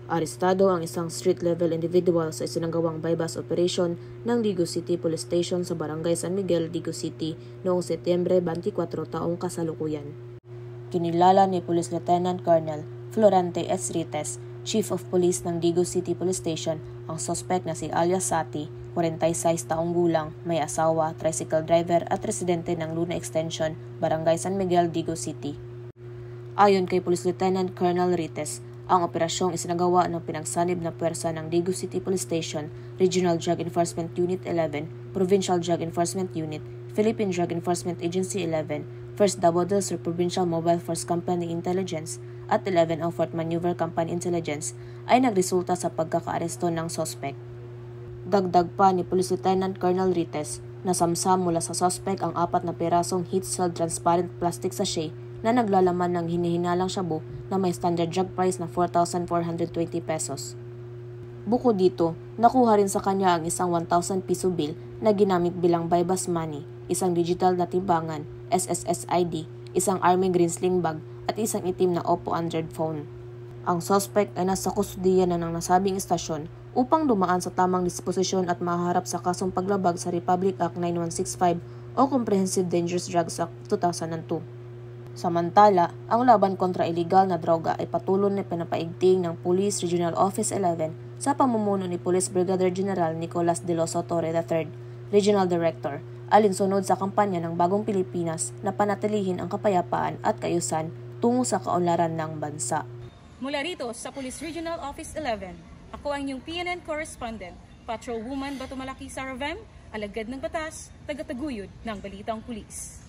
Arestado ang isang street-level individual sa isinagawang bypass operation ng Digo City Police Station sa Barangay San Miguel, Digo City noong Setyembre 24 taong kasalukuyan. Kinilala ni Police Lieutenant Colonel Florante S. Rites, Chief of Police ng Digo City Police Station, ang suspect na si alias Sati, 46 taong gulang, may asawa, tricycle driver at residente ng Luna Extension, Barangay San Miguel, Digo City. Ayon kay Police Lieutenant Colonel Rites, ang operasyong isinagawa ng pinagsanib na puwersa ng Digo City Police Station, Regional Drug Enforcement Unit 11, Provincial Drug Enforcement Unit, Philippine Drug Enforcement Agency 11, 1st Davao del Sur Provincial Mobile Force Company Intelligence at 11 ang 4th Maneuver Company Intelligence ay nagresulta sa pagkakaaresto ng suspect. Dagdag pa ni Police Lieutenant Colonel Rites na samsam mula sa suspect ang 4 na pirasong heat-sealed transparent plastic sachet na naglalaman ng hinihinalang shabu na may standard drug price na 4,420 pesos. Bukod dito, nakuha rin sa kanya ang isang 1,000 piso bill na ginamit bilang bypass money, isang digital na timbangan, SSS ID, isang Army Green Sling bag at isang itim na Oppo Android phone. Ang suspect ay nasa kustudiya na ng nasabing istasyon upang dumaan sa tamang disposisyon at maharap sa kasong paglabag sa Republic Act 9165 o Comprehensive Dangerous Drugs Act 2002. Samantala, ang laban kontra iligal na droga ay patuloy na pinapaigting ng Police Regional Office 11 sa pamumuno ni Police Brigadier General Nicolas De Loso Torre III, Regional Director, alinsunod sa kampanya ng Bagong Pilipinas na panatilihin ang kapayapaan at kaayusan tungo sa kaunlaran ng bansa. Mula rito sa Police Regional Office 11, ako ang inyong PNN Correspondent, Patrolwoman Batumalaki Saravem, alagad ng batas, tagataguyod ng Balitang Pulis.